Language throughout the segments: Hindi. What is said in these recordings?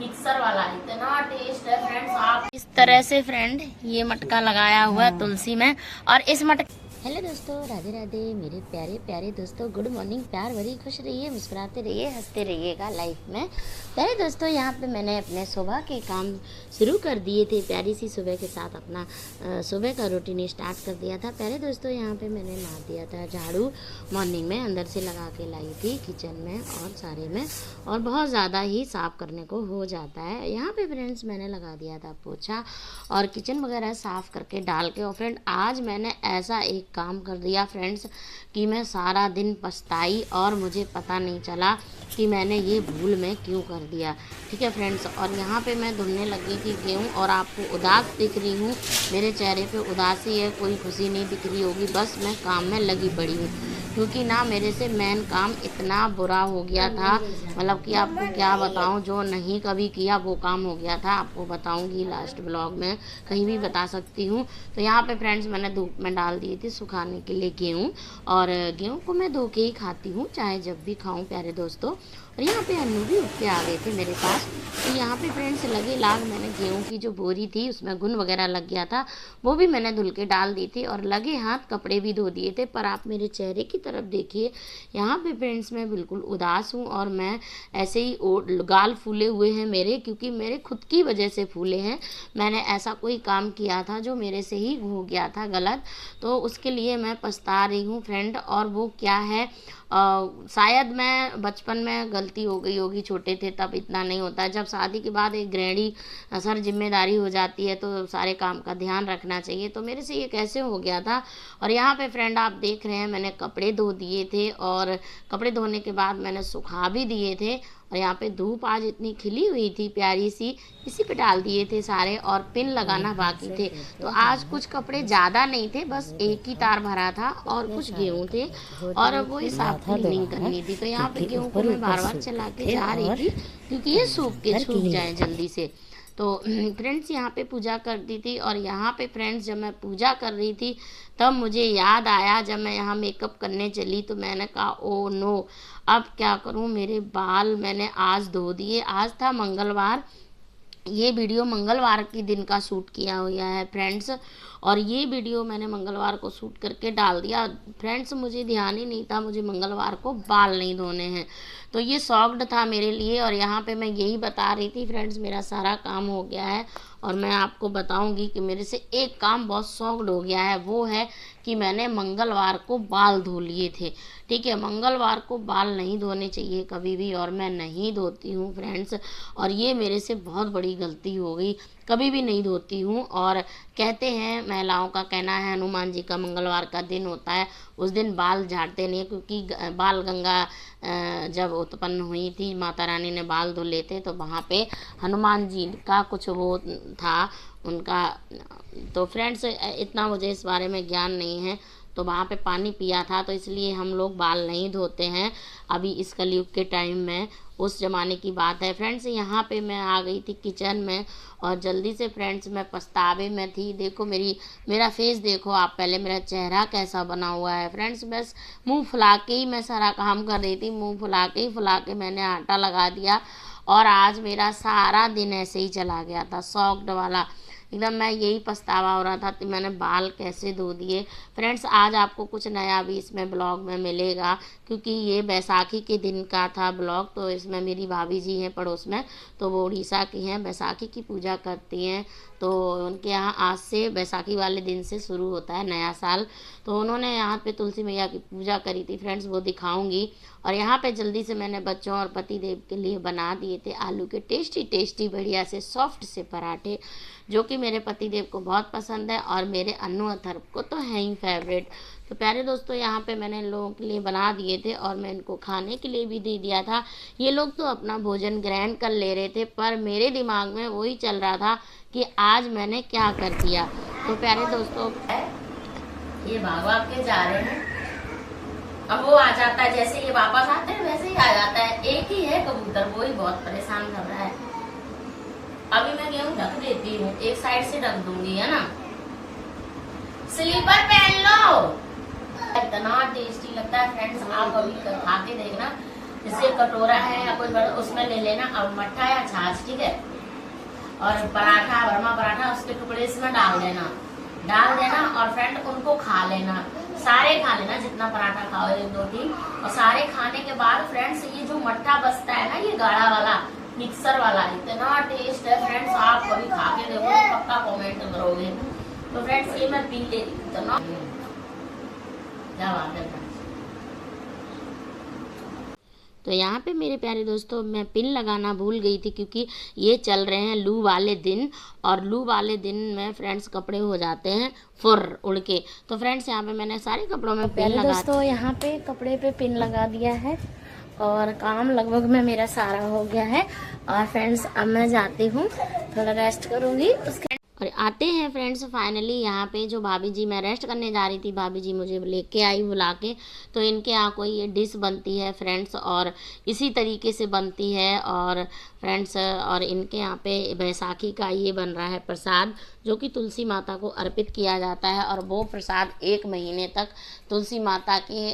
मिक्सर वाला, इतना टेस्ट है फ्रेंड्स। आप इस तरह से फ्रेंड ये मटका लगाया हुआ है तुलसी में, और इस मटके। हेलो दोस्तों, राधे राधे मेरे प्यारे प्यारे दोस्तों, गुड मॉर्निंग। प्यार भरी खुश रहिए, मुस्कुराते रहिए, हंसते रहिएगा लाइफ में। प्यारे दोस्तों, यहाँ पे मैंने अपने सुबह के काम शुरू कर दिए थे। प्यारी सी सुबह के साथ अपना सुबह का रूटीन स्टार्ट कर दिया था। प्यारे दोस्तों, यहाँ पे मैंने मार दिया था झाड़ू, मॉर्निंग में अंदर से लगा के लाई थी किचन में और सारे में, और बहुत ज़्यादा ही साफ़ करने को हो जाता है। यहाँ पे फ्रेंड्स मैंने लगा दिया था पोछा और किचन वगैरह साफ़ करके डाल के। और फ्रेंड आज मैंने ऐसा एक काम कर दिया फ्रेंड्स कि मैं सारा दिन पछताई और मुझे पता नहीं चला कि मैंने ये भूल में क्यों कर दिया। ठीक है फ्रेंड्स, और यहाँ पे मैं धुलने लगी थी गेहूँ, और आपको उदास दिख रही हूँ, मेरे चेहरे पे उदासी है, कोई खुशी नहीं दिख रही होगी, बस मैं काम में लगी पड़ी हूँ। क्योंकि ना मेरे से मेन काम इतना बुरा हो गया था, मतलब कि आपको क्या बताऊं, जो नहीं कभी किया वो काम हो गया था। आपको बताऊंगी लास्ट ब्लॉग में, कहीं भी बता सकती हूँ। तो यहाँ पे फ्रेंड्स मैंने धूप में डाल दिए थे सुखाने के लिए गेहूँ, और गेहूँ को मैं धो के ही खाती हूँ, चाहे जब भी खाऊँ प्यारे दोस्तों। और यहाँ पे अन्नू भी उठ के आ गए थे मेरे पास। तो यहाँ पे फ्रेंड्स लगे लाग मैंने गेहूँ की जो बोरी थी उसमें घुन वगैरह लग गया था, वो भी मैंने धुल के डाल दी थी, और लगे हाथ कपड़े भी धो दिए थे। पर आप मेरे चेहरे की तरफ देखिए, यहाँ पे फ्रेंड्स मैं बिल्कुल उदास हूँ, और मैं ऐसे ही गाल फूले हुए हैं मेरे, क्योंकि मेरे खुद की वजह से फूले हैं। मैंने ऐसा कोई काम किया था जो मेरे से ही हो गया था गलत, तो उसके लिए मैं पछता रही हूँ फ्रेंड। और वो क्या है, शायद मैं बचपन में गलती हो गई होगी, छोटे थे तब इतना नहीं होता है। जब शादी के बाद एक गृहिणी सर जिम्मेदारी हो जाती है तो सारे काम का ध्यान रखना चाहिए, तो मेरे से ये कैसे हो गया था। और यहाँ पे फ्रेंड आप देख रहे हैं मैंने कपड़े धो दिए थे, और कपड़े धोने के बाद मैंने सुखा भी दिए थे। और यहाँ पे धूप आज इतनी खिली हुई थी प्यारी सी, इसी पे डाल दिए थे सारे, और पिन लगाना बाकी थे। तो आज कुछ कपड़े ज़्यादा नहीं थे, बस एक ही तार भरा था, और कुछ गेहूँ थे, और वो ही साफ क्लीनिंग करनी थी। तो यहाँ पे गेहूँ को मैं बार बार चला के जा रही थी, क्योंकि ये सूख जाए जल्दी से। तो फ्रेंड्स यहाँ पे पूजा कर दी थी, और यहाँ पे फ्रेंड्स जब मैं पूजा कर रही थी तब मुझे याद आया, जब मैं यहाँ मेकअप करने चली तो मैंने कहा ओ नो, अब क्या करूँ, मेरे बाल मैंने आज धो दिए। आज था मंगलवार, ये वीडियो मंगलवार के दिन का शूट किया हुआ है फ्रेंड्स, और ये वीडियो मैंने मंगलवार को शूट करके डाल दिया फ्रेंड्स। मुझे ध्यान ही नहीं था मुझे मंगलवार को बाल नहीं धोने हैं, तो ये शॉक्ड था मेरे लिए। और यहाँ पे मैं यही बता रही थी फ्रेंड्स, मेरा सारा काम हो गया है, और मैं आपको बताऊंगी कि मेरे से एक काम बहुत शॉक्ड हो गया है, वो है कि मैंने मंगलवार को बाल धो लिए थे। ठीक है, मंगलवार को बाल नहीं धोने चाहिए कभी भी, और मैं नहीं धोती हूँ फ्रेंड्स, और ये मेरे से बहुत बड़ी गलती हो गई, कभी भी नहीं धोती हूँ। और कहते हैं, महिलाओं का कहना है, हनुमान जी का मंगलवार का दिन होता है, उस दिन बाल झाड़ते नहीं, क्योंकि बाल गंगा जब उत्पन्न हुई थी, माता रानी ने बाल धो लेते, तो वहाँ पे हनुमान जी का कुछ वो था उनका। तो फ्रेंड्स इतना मुझे इस बारे में ज्ञान नहीं है, तो वहाँ पे पानी पिया था, तो इसलिए हम लोग बाल नहीं धोते हैं अभी इस कलयुग के टाइम में, उस ज़माने की बात है फ्रेंड्स। यहाँ पे मैं आ गई थी किचन में, और जल्दी से फ्रेंड्स मैं पछतावे में थी। देखो मेरा फेस देखो आप पहले, मेरा चेहरा कैसा बना हुआ है फ्रेंड्स। बस मुंह फुला के ही मैं सारा काम कर रही थी, मुंह फुला के मैंने आटा लगा दिया, और आज मेरा सारा दिन ऐसे ही चला गया था, शॉक्ड वाला एकदम। मैं यही पछतावा हो रहा था कि मैंने बाल कैसे धो दिए फ्रेंड्स। आज आपको कुछ नया भी इसमें ब्लॉग में मिलेगा, क्योंकि ये बैसाखी के दिन का था ब्लॉग। तो इसमें मेरी भाभी जी हैं पड़ोस में, तो वो उड़ीसा की हैं, बैसाखी की पूजा करती हैं, तो उनके यहाँ आज से बैसाखी वाले दिन से शुरू होता है नया साल। तो उन्होंने यहाँ पे तुलसी मैया की पूजा करी थी फ्रेंड्स, वो दिखाऊंगी। और यहाँ पे जल्दी से मैंने बच्चों और पति देव के लिए बना दिए थे आलू के टेस्टी टेस्टी बढ़िया से सॉफ्ट से पराठे, जो कि मेरे पति देव को बहुत पसंद है, और मेरे अन्नू अथर्व को तो है ही फेवरेट। तो प्यारे दोस्तों, यहाँ पे मैंने इन लोगों के लिए बना दिए थे, और मैं इनको खाने के लिए भी दे दिया था। ये लोग तो अपना भोजन ग्रहण कर ले रहे थे, पर मेरे दिमाग में वही चल रहा था कि आज मैंने क्या कर दिया। तो प्यारे दोस्तों, ये भाग भाग के जा रहे हैं, अब वो आ जाता है, जैसे ये वापस आते हैं वैसे ही आ जाता है। एक ही है कबूतर, वो ही बहुत परेशान कर रहा है। अभी मैं गेहूं ढक देती हूँ, एक साइड से ढक दूंगी, है ना। स्लीपर पहन लो, इतना टेस्टी लगता है फ्रेंड्स, आप अभी खा के देखना। जैसे कटोरा है या कोई बड़ा उसमें ले लेना अब मट्ठा या छाछ, ठीक है। और पराठा, बर्मा पराठा, उसके टुकड़े इसमें डाल देना और फ्रेंड उनको खा लेना, सारे खा लेना, जितना पराठा खाओ 1-2-3। और सारे खाने के बाद फ्रेंड्स ये जो मट्ठा बचता है ना, ये गाढ़ा वाला मिक्सर वाला, इतना टेस्ट है फ्रेंड्स, आप कभी खा के देखो तो पक्का कमेंट करोगे। तो फ्रेंड्स ये मैं पी लेती हूँ, इतना क्या बात है। तो यहाँ पे मेरे प्यारे दोस्तों मैं पिन लगाना भूल गई थी, क्योंकि ये चल रहे हैं लू वाले दिन, और लू वाले दिन में फ्रेंड्स कपड़े हो जाते हैं फुर उड़ के। तो फ्रेंड्स यहाँ पे मैंने सारे कपड़ों में पिन लगा, दोस्तों यहाँ पे कपड़े पे पिन लगा दिया है और काम लगभग में मेरा सारा हो गया है। और फ्रेंड्स अब मैं जाती हूँ, थोड़ा रेस्ट करूँगी, उसके और आते हैं फ्रेंड्स फाइनली यहाँ पे जो भाभी जी, मैं रेस्ट करने जा रही थी, भाभी जी मुझे लेके आई बुला के। तो इनके यहाँ कोई ये डिश बनती है फ्रेंड्स, और इसी तरीके से बनती है। और फ्रेंड्स और इनके यहाँ पे बैसाखी का ये बन रहा है प्रसाद, जो कि तुलसी माता को अर्पित किया जाता है। और वो प्रसाद 1 महीने तक तुलसी माता के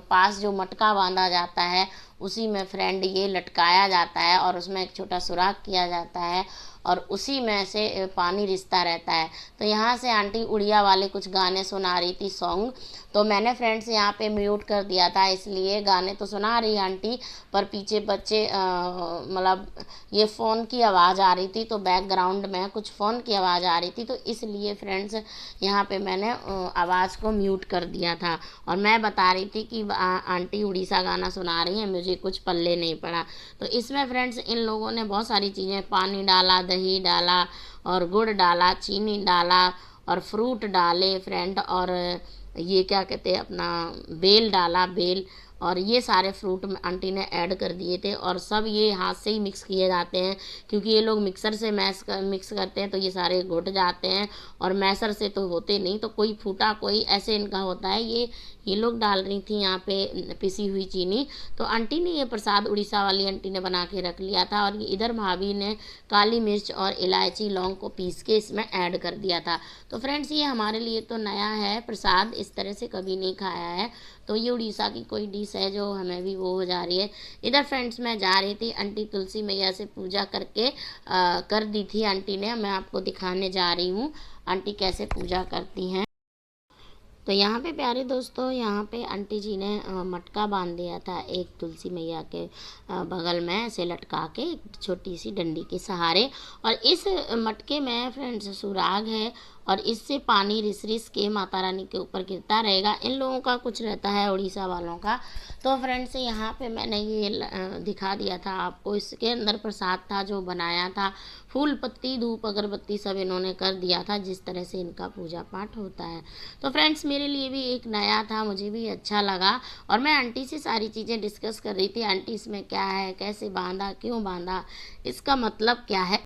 पास जो मटका बांधा जाता है उसी में फ्रेंड ये लटकाया जाता है, और उसमें एक छोटा सुराख किया जाता है, और उसी में से पानी रिसता रहता है। तो यहाँ से आंटी उड़िया वाले कुछ गाने सुना रही थी, सॉन्ग। तो मैंने फ्रेंड्स यहाँ पे म्यूट कर दिया था, इसलिए गाने तो सुना रही आंटी, पर पीछे बच्चे मतलब ये फ़ोन की आवाज़ आ रही थी, तो बैकग्राउंड में कुछ फ़ोन की आवाज़ आ रही थी, तो इसलिए फ्रेंड्स यहाँ पे मैंने आवाज़ को म्यूट कर दिया था। और मैं बता रही थी कि आंटी उड़ीसा गाना सुना रही है, मुझे कुछ पल्ले नहीं पड़ा। तो इसमें फ्रेंड्स इन लोगों ने बहुत सारी चीज़ें, पानी डाला, दही डाला, और गुड़ डाला, चीनी डाला, और फ्रूट डाले फ्रेंड, और ये क्या कहते हैं अपना बेल डाला, बेल, और ये सारे फ्रूट आंटी ने ऐड कर दिए थे। और सब ये हाथ से ही मिक्स किए जाते हैं, क्योंकि ये लोग मिक्सर से मिक्स करते हैं तो ये सारे घुट जाते हैं, और मैसर से तो होते नहीं, तो कोई फूटा कोई ऐसे इनका होता है। ये लोग डाल रही थी यहाँ पे पिसी हुई चीनी। तो आंटी ने ये प्रसाद उड़ीसा वाली आंटी ने बना के रख लिया था, और इधर भाभी ने काली मिर्च और इलायची लौंग को पीस के इसमें ऐड कर दिया था। तो फ्रेंड्स ये हमारे लिए तो नया है प्रसाद, इस तरह से कभी नहीं खाया है। तो ये उड़ीसा की कोई डिश है जो हमें भी वो हो जा रही है। इधर फ्रेंड्स मैं जा रही थी, आंटी तुलसी मैया से पूजा करके कर दी थी आंटी ने। मैं आपको दिखाने जा रही हूँ आंटी कैसे पूजा करती हैं। तो यहाँ पे प्यारे दोस्तों, यहाँ पे आंटी जी ने मटका बांध दिया था एक तुलसी मैया के बगल में ऐसे लटका के, एक छोटी सी डंडी के सहारे। और इस मटके में फ्रेंड्स सुराग है, और इससे पानी रिस रिस के माता रानी के ऊपर गिरता रहेगा। इन लोगों का कुछ रहता है उड़ीसा वालों का। तो फ्रेंड्स यहाँ पे मैंने ये दिखा दिया था आपको, इसके अंदर प्रसाद था जो बनाया था, फूल पत्ती धूप अगरबत्ती सब इन्होंने कर दिया था, जिस तरह से इनका पूजा पाठ होता है। तो फ्रेंड्स मेरे लिए भी एक नया था, मुझे भी अच्छा लगा, और मैं आंटी से सारी चीज़ें डिस्कस कर रही थी, आंटी इसमें क्या है, कैसे बांधा, क्यों बांधा, इसका मतलब क्या है।